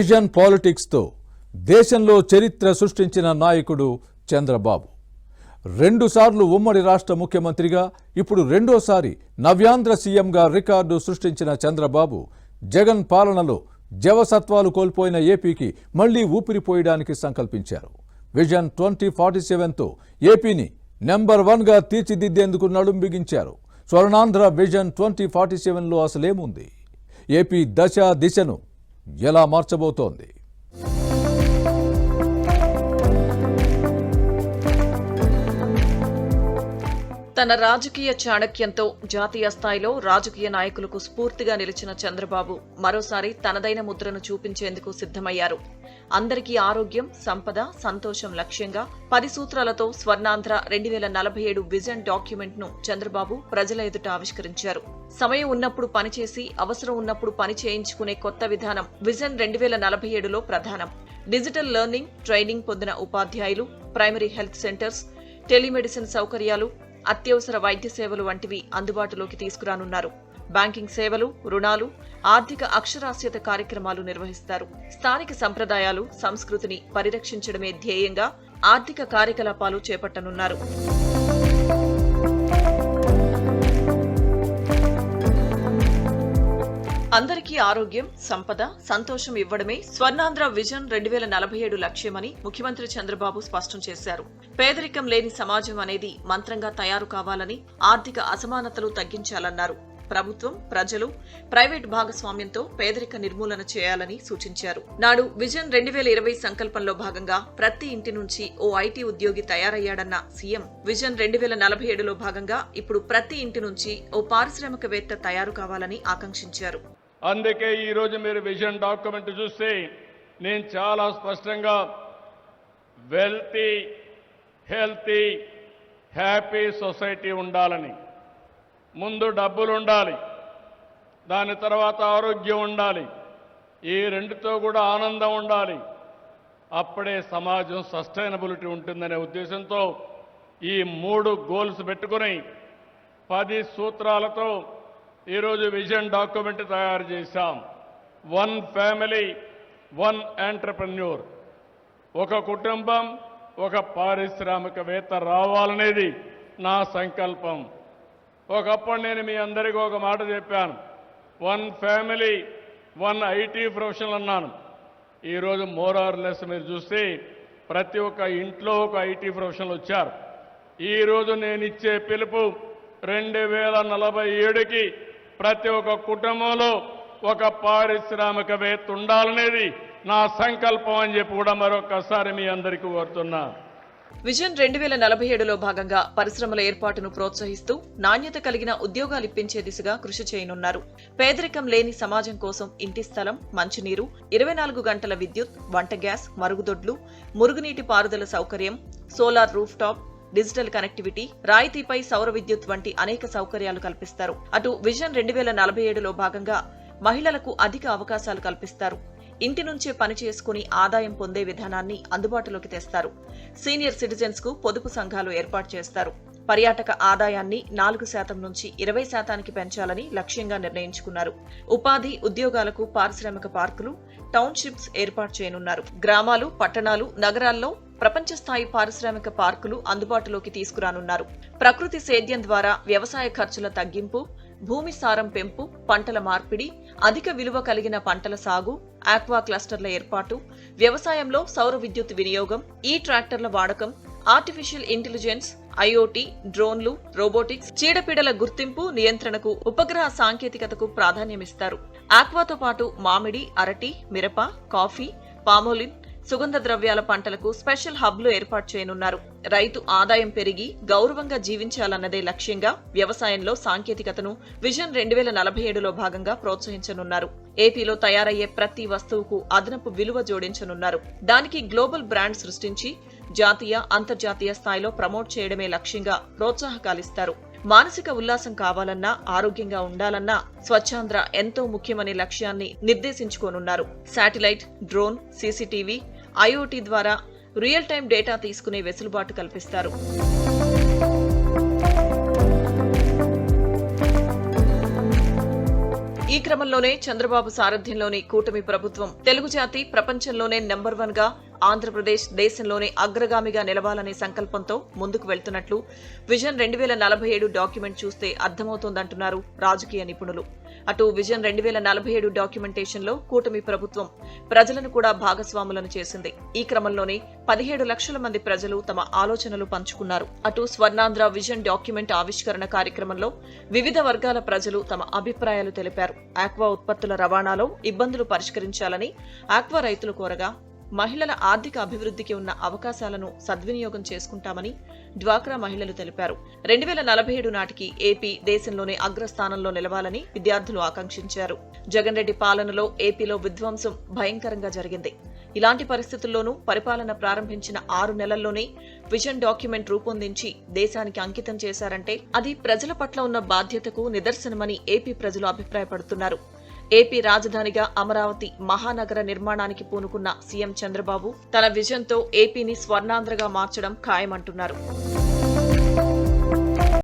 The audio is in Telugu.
విజన్ పాలిటిక్స్ తో దేశంలో చరిత్ర సృష్టించిన నాయకుడు చంద్రబాబు. 2 సార్లు ఉమ్మడి రాష్ట్ర ముఖ్యమంత్రిగా, ఇప్పుడు రెండోసారి నవ్యాంధ్ర సీఎంగా రికార్డు సృష్టించిన చంద్రబాబు జగన్ పాలనలో జవసత్వాలు కోల్పోయిన ఏపీకి మళ్లీ ఊపిరిపోయడానికి సంకల్పించారు. విజన్ 2047తో ఏపీని నెంబర్ 1గా తీర్చిదిద్దేందుకు నడుం బిగించారు. స్వర్ణాంధ్ర విజన్ 2047లో అసలేముంది? ఏపీ దశ దిశను ఎలా మార్చబోతోంది? తన రాజకీయ చాణక్యంతో జాతీయ స్థాయిలో రాజకీయ నాయకులకు స్ఫూర్తిగా నిలిచిన చంద్రబాబు మరోసారి తనదైన ముద్రను చూపించేందుకు సిద్ధమయ్యారు. అందరికీ ఆరోగ్యం, సంపద, సంతోషం లక్ష్యంగా 10 సూత్రాలతో స్వర్ణాంధ్ర 2047 విజన్ డాక్యుమెంట్ ను చంద్రబాబు ప్రజల ఎదుట ఆవిష్కరించారు. సమయం ఉన్నప్పుడు పనిచేసి, అవసరం ఉన్నప్పుడు పని చేయించుకునే కొత్త విధానం విజన్ 2047లో ప్రధానం. డిజిటల్ లెర్నింగ్, ట్రైనింగ్ పొందిన ఉపాధ్యాయులు, ప్రైమరీ హెల్త్ సెంటర్స్, టెలిమెడిసిన్ సౌకర్యాలు, అత్యవసర వైద్య సేవలు వంటివి అందుబాటులోకి తీసుకురానున్నారు. బ్యాంకింగ్ సేవలు, రుణాలు, ఆర్థిక అక్షరాస్యత కార్యక్రమాలు నిర్వహిస్తారు. స్థానిక సంప్రదాయాలు, సంస్కృతిని పరిరక్షించడమే ధ్యేయంగా ఆర్థిక కార్యకలాపాలు చేపట్టనున్నారు. అందరికీ ఆరోగ్యం, సంపద, సంతోషం ఇవ్వడమే స్వర్ణాంధ్ర విజన్ 2047 లక్ష్యమని ముఖ్యమంత్రి చంద్రబాబు స్పష్టం చేశారు. పేదరికం లేని సమాజం అనేది మంత్రంగా తయారు కావాలని, ఆర్థిక అసమానతలు తగ్గించాలన్నారు. ప్రభుత్వం, ప్రజలు, ప్రైవేట్ భాగస్వామ్యంతో పేదరిక నిర్మూలన చేయాలని సూచించారు. నాడు విజన్ 2020 సంకల్పంలో భాగంగా ప్రతి ఇంటి నుంచి ఓ ఐటీ ఉద్యోగి తయారయ్యాడన్న సీఎం, విజన్ 2047లో భాగంగా ఇప్పుడు ప్రతి ఇంటి నుంచి ఓ పారిశ్రామికవేత్త తయారు కావాలని ఆకాంక్షించారు. అందుకే ఈ రోజు మీరు విజన్ డాక్యుమెంట్ చూస్తే నేను చాలా స్పష్టంగా వెల్తీ, హెల్తీ, హ్యాపీ సొసైటీ ఉండాలని, ముందు డబ్బులు ఉండాలి, దాని తర్వాత ఆరోగ్యం ఉండాలి, ఈ రెండుతో కూడా ఆనందం ఉండాలి, అప్పుడే సమాజం సస్టైనబిలిటీ ఉంటుందనే ఉద్దేశంతో ఈ 3 గోల్స్ పెట్టుకుని 10 సూత్రాలతో ఈరోజు విజన్ డాక్యుమెంట్ తయారు చేశాం. 1 ఫ్యామిలీ, 1 ఎంటర్‌ప్రెన్యూర్, ఒక కుటుంబం, ఒక పారిశ్రామికవేత్త రావాలనేది నా సంకల్పం. ఒకప్పుడు నేను మీ అందరికీ ఒక మాట చెప్పాను, 1 ఫ్యామిలీ, 1 ఐటీ ప్రొఫెషనల్ అన్నాను. ఈరోజు మోర్ ఆర్ లెస్ మీరు చూస్తే ప్రతి ఒక్క ఇంట్లో ఒక ఐటీ ప్రొఫెషనల్ వచ్చారు. ఈరోజు నేను ఇచ్చే పిలుపు 2047కి ప్రతి ఒక్క కుటుంబంలో ఒక పారిశ్రామికవేత్త ఉండాలనేది నా సంకల్పం అని చెప్పి కూడా మరొకసారి మీ అందరికీ కోరుతున్నా. విజన్ 2047లో భాగంగా పరిశ్రమల ఏర్పాటును ప్రోత్సహిస్తూ నాణ్యత కలిగిన ఉద్యోగాలు ఇప్పించే దిశగా కృషి చేయనున్నారు. పేదరికం లేని సమాజం కోసం ఇంటి స్థలం, మంచినీరు, 24 గంటల విద్యుత్, వంట గ్యాస్, మరుగుదొడ్లు, మురుగునీటి పారుదల సౌకర్యం, solar rooftop, digital connectivity, రాయితీపై సౌర విద్యుత్ వంటి అనేక సౌకర్యాలు కల్పిస్తారు. అటు విజన్ 2047లో భాగంగా మహిళలకు అధిక అవకాశాలు కల్పిస్తారు. ఇంటి నుంచే పని చేసుకుని ఆదాయం పొందే విధానాన్ని అందుబాటులోకి తెస్తారు. సీనియర్ సిటిజన్స్ కు పొదుపు సంఘాలు ఏర్పాటు చేస్తారు. పర్యాటక ఆదాయాన్ని 4% నుంచి 20%కి పెంచాలని లక్ష్యంగా నిర్ణయించుకున్నారు. ఉపాధి, ఉద్యోగాలకు పారిశ్రామిక పార్కులు, టౌన్షిప్స్ ఏర్పాటు చేయనున్నారు. గ్రామాలు, పట్టణాలు, నగరాల్లో ప్రపంచ స్థాయి పారిశ్రామిక పార్కులు అందుబాటులోకి తీసుకురానున్నారు. ప్రకృతి సేద్యం ద్వారా వ్యవసాయ ఖర్చుల తగ్గింపు, భూమి సారం పెంపు, పంటల మార్పిడి, అధిక విలువ కలిగిన పంటల సాగు, ఆక్వా క్లస్టర్ల ఏర్పాటు, వ్యవసాయంలో సౌర విద్యుత్ వినియోగం, ఈ ట్రాక్టర్ల వాడకం, ఆర్టిఫిషియల్ ఇంటెలిజెన్స్, ఐఓటీ, డ్రోన్లు, రోబోటిక్స్, చీడపీడల గుర్తింపు, నియంత్రణకు ఉపగ్రహ సాంకేతికతకు ప్రాధాన్యమిస్తారు. ఆక్వాతో పాటు మామిడి, అరటి, మిరప, కాఫీ, పామోలిన్, సుగంధ ద్రవ్యాల పంటలకు స్పెషల్ హబ్లు ఏర్పాటు చేయనున్నారు. రైతు ఆదాయం పెరిగి గౌరవంగా జీవించాలన్నదే లక్ష్యంగా వ్యవసాయంలో సాంకేతికతను విజన్ 2047లో భాగంగా ప్రోత్సహించనున్నారు. ఏపీలో తయారయ్యే ప్రతి వస్తువుకు అదనపు విలువ జోడించనున్నారు. దానికి గ్లోబల్ బ్రాండ్ సృష్టించి జాతీయ, అంతర్జాతీయ స్థాయిలో ప్రమోట్ చేయడమే లక్ష్యంగా ప్రోత్సాహకాలిస్తారు. మానసిక ఉల్లాసం కావాలన్నా, ఆరోగ్యంగా ఉండాలన్నా స్వచ్ఛాంధ్ర ఎంతో ముఖ్యమనే లక్ష్యాన్ని నిర్దేశించుకోనున్నారు. శాటిలైట్, డ్రోన్, సీసీటీవీ, ఐఓటీ ద్వారా రియల్ టైం డేటా తీసుకునే వెసులుబాటు కల్పిస్తారు. ఈ క్రమంలోనే చంద్రబాబు సారథ్యంలోని కూటమి ప్రభుత్వం తెలుగు జాతి ప్రపంచంలోనే నెంబర్ 1 గా, ఆంధ్రప్రదేశ్ దేశంలోనే అగ్రగామిగా నిలవాలనే సంకల్పంతో ముందుకు వెళ్తున్నట్లు విజన్ 2047 డాక్యుమెంట్ చూస్తే అర్థమవుతోందంటున్నారు రాజకీయ నిపుణులు. అటు విజన్ 2047 డాక్యుమెంటేషన్ లో కూటమి ప్రభుత్వం ప్రజలను కూడా భాగస్వాములను చేసింది. ఈ క్రమంలోనే 17 లక్షల మంది ప్రజలు తమ ఆలోచనలు పంచుకున్నారు. అటు స్వర్ణాంధ్ర విజన్ డాక్యుమెంట్ ఆవిష్కరణ కార్యక్రమంలో వివిధ వర్గాల ప్రజలు తమ అభిప్రాయాలు తెలిపారు. ఆక్వా ఉత్పత్తుల రవాణాలో ఇబ్బందులు పరిష్కరించాలని ఆక్వా రైతులు కోరగా, మహిళల ఆర్థిక అభివృద్ధికి ఉన్న అవకాశాలను సద్వినియోగం చేసుకుంటామని డ్వాక్రా మహిళలు తెలిపారు. 2047 నాటికి ఏపీ దేశంలోనే అగ్రస్థానంలో నిలవాలని విద్యార్థులు ఆకాంక్షించారు. జగన్ రెడ్డి పాలనలో ఏపీలో విధ్వంసం భయంకరంగా జరిగింది. ఇలాంటి పరిస్థితుల్లోనూ పరిపాలన ప్రారంభించిన 6 నెలల్లోనే విజన్ డాక్యుమెంట్ రూపొందించి దేశానికి అంకితం చేశారంటే అది ప్రజల పట్ల ఉన్న బాధ్యతకు నిదర్శనమని ఏపీ ప్రజలు అభిప్రాయపడుతున్నారు. ఏపీ రాజధానిగా అమరావతి మహానగర నిర్మాణానికి పూనుకున్న సీఎం చంద్రబాబు తన విజన్తో ఏపీని స్వర్ణాంధ్రగా మార్చడం ఖాయమంటున్నారు.